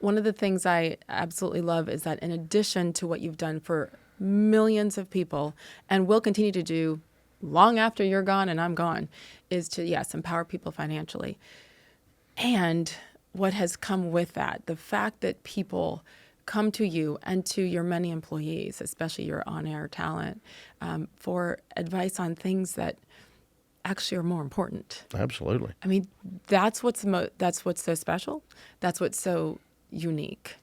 one of the things I absolutely love is that in addition to what you've done for millions of people and will continue to do long after you're gone and I'm gone, is to, yes, empower people financially. And what has come with that, the fact that people come to you and to your many employees, especially your on-air talent, for advice on things that actually are more important. Absolutely. I mean, that's what's so special. That's what's so unique.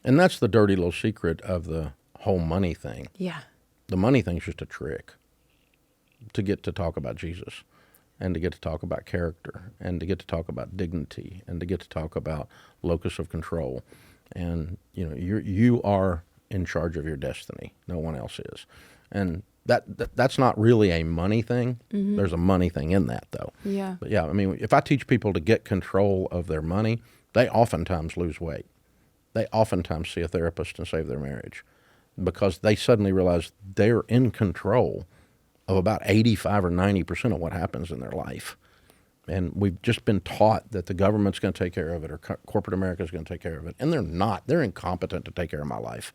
And that's the dirty little secret of the whole money thing. Yeah. The money thing's just a trick to get to talk about Jesus and to get to talk about character and to get to talk about dignity and to get to talk about locus of control. And, you know, you are in charge of your destiny. No one else is. And that's not really a money thing. Mm-hmm. There's a money thing in that, though. Yeah. But, yeah, I mean, if I teach people to get control of their money, they oftentimes lose weight. They oftentimes see a therapist and save their marriage because they suddenly realize they're in control of about 85 or 90% of what happens in their life. And we've just been taught that the government's going to take care of it or corporate America is going to take care of it. And they're not. They're incompetent to take care of my life.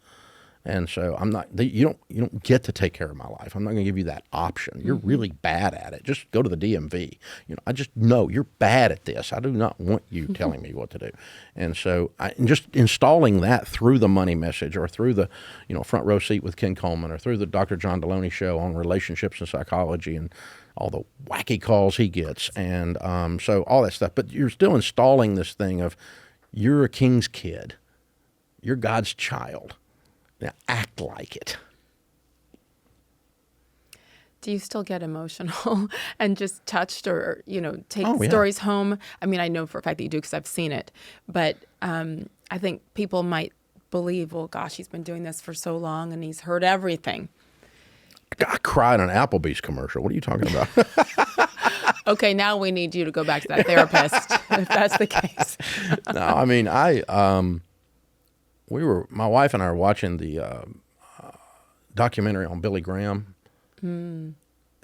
And so I'm not. You don't get to take care of my life. I'm not going to give you that option. You're really bad at it. Just go to the DMV. You know, I just know you're bad at this. I do not want you telling me what to do. And so, just installing that through the money message, or through the, front row seat with Ken Coleman, or through the Dr. John Deloney show on relationships and psychology, and all the wacky calls he gets, and so all that stuff. But you're still installing this thing of you're a king's kid, you're God's child. Now act like it. Do you still get emotional and just touched or take stories home? I mean, I know for a fact that you do because I've seen it. But I think people might believe, well, gosh, he's been doing this for so long and he's heard everything. I cried on an Applebee's commercial. What are you talking about? Okay, now we need you to go back to that therapist if that's the case. No, I mean, my wife and I were watching the documentary on Billy Graham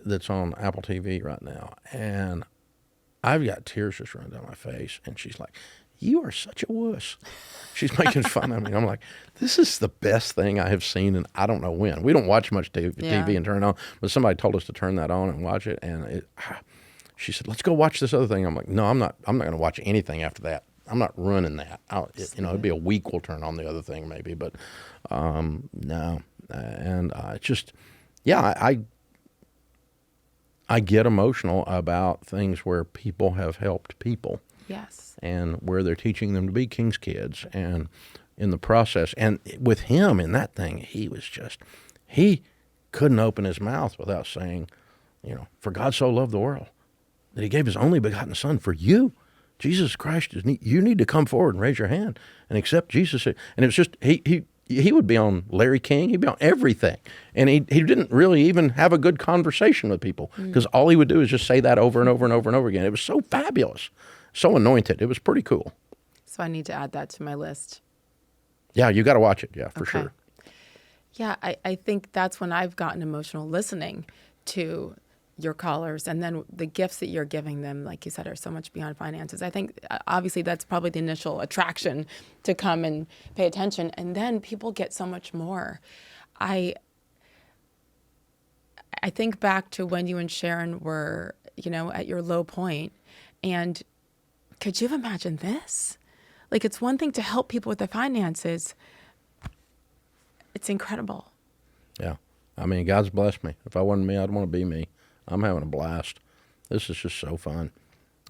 that's on Apple TV right now. And I've got tears just running down my face. And she's like, you are such a wuss. She's making fun of me. I'm like, this is the best thing I have seen, and I don't know when. We don't watch much TV and turn it on, but somebody told us to turn that on and watch it. And she said, let's go watch this other thing. I'm like, no, I'm not going to watch anything after that. I'm not running that. It'd be a week we'll turn on the other thing maybe, but no. And it's just, I get emotional about things where people have helped people. Yes. And where they're teaching them to be king's kids, and in the process. And with him in that thing, he couldn't open his mouth without saying, for God so loved the world that he gave his only begotten son for you. Jesus Christ, you need to come forward and raise your hand and accept Jesus. And it was just, he would be on Larry King, he'd be on everything. And he didn't really even have a good conversation with people because all he would do is just say that over and over and over and over again. It was so fabulous, so anointed. It was pretty cool. So I need to add that to my list. Yeah, you got to watch it. Yeah, for sure. Yeah, I think that's when I've gotten emotional listening to your callers, and then the gifts that you're giving them, like you said, are so much beyond finances. I think obviously that's probably the initial attraction to come and pay attention, and then people get so much more. I think back to when you and Sharon were, at your low point, and could you have imagined this? Like, it's one thing to help people with their finances. It's incredible. Yeah. I mean, God's blessed me. If I wasn't me, I'd want to be me. I'm having a blast. This is just so fun.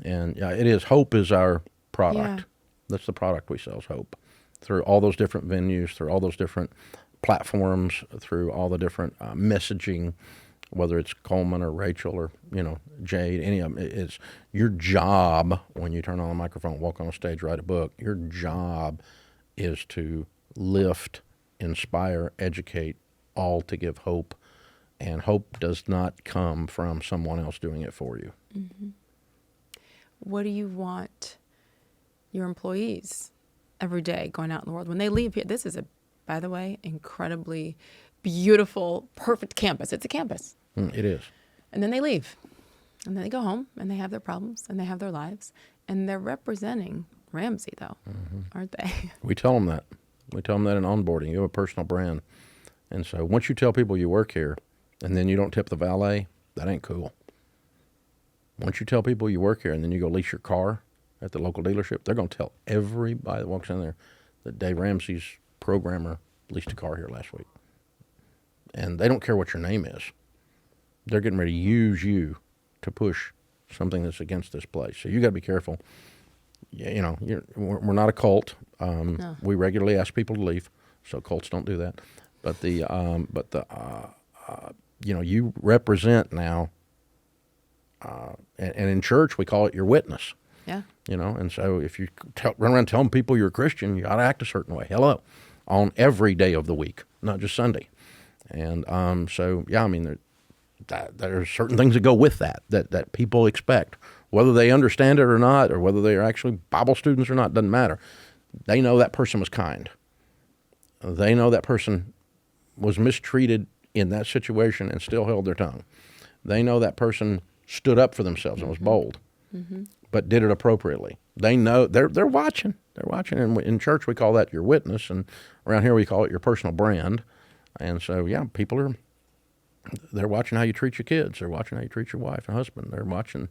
And it is. Hope is our product. Yeah. That's the product we sell, is hope. Through all those different venues, through all those different platforms, through all the different messaging, whether it's Coleman or Rachel or, Jade, any of them. It's your job when you turn on a microphone, walk on a stage, write a book. Your job is to lift, inspire, educate, all to give hope. And hope does not come from someone else doing it for you. Mm-hmm. What do you want your employees every day going out in the world when they leave here? This is by the way, incredibly beautiful, perfect campus. It's a campus. It is. And then they leave. And then they go home and they have their problems and they have their lives. And they're representing Ramsey, though, aren't they? We tell them that. We tell them that in onboarding. You have a personal brand. And so once you tell people you work here and then you don't tip the valet, that ain't cool. Once you tell people you work here and then you go lease your car at the local dealership, they're going to tell everybody that walks in there that Dave Ramsey's programmer leased a car here last week. And they don't care what your name is. They're getting ready to use you to push something that's against this place. So you got to be careful. You know, we're not a cult. No. We regularly ask people to leave, so cults don't do that. But you know, you represent now, and in church we call it your witness. Yeah. You know, and so if you run around telling people you're a Christian, you got to act a certain way. Hello, on every day of the week, not just Sunday. And so yeah, I mean, there are certain things that go with that people expect. Whether they understand it or not, or whether they are actually Bible students or not, doesn't matter. They know that person was kind. They know that person was mistreated in that situation and still held their tongue. They know that person stood up for themselves and was bold, but did it appropriately. They know they're watching. They're watching. And in church we call that your witness, and around here we call it your personal brand. And so yeah, they're watching how you treat your kids. They're watching how you treat your wife and husband. They're watching.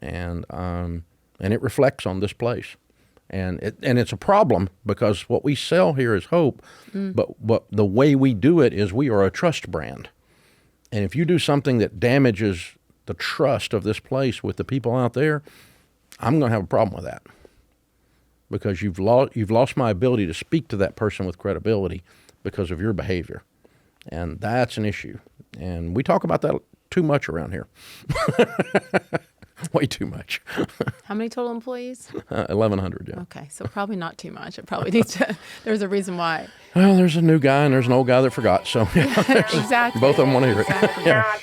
And it reflects on this place, and it's a problem because what we sell here is hope, but the way we do it is we are a trust brand, and if you do something that damages the trust of this place with the people out there, I'm going to have a problem with that because you've lost my ability to speak to that person with credibility because of your behavior, and that's an issue, and we talk about that too much around here. Way too much. How many total employees? 1,100, yeah. Okay, so probably not too much. It probably needs to, there's a reason why. Well, there's a new guy and there's an old guy that forgot, so Exactly. both of them want to hear it. Exactly. Yeah.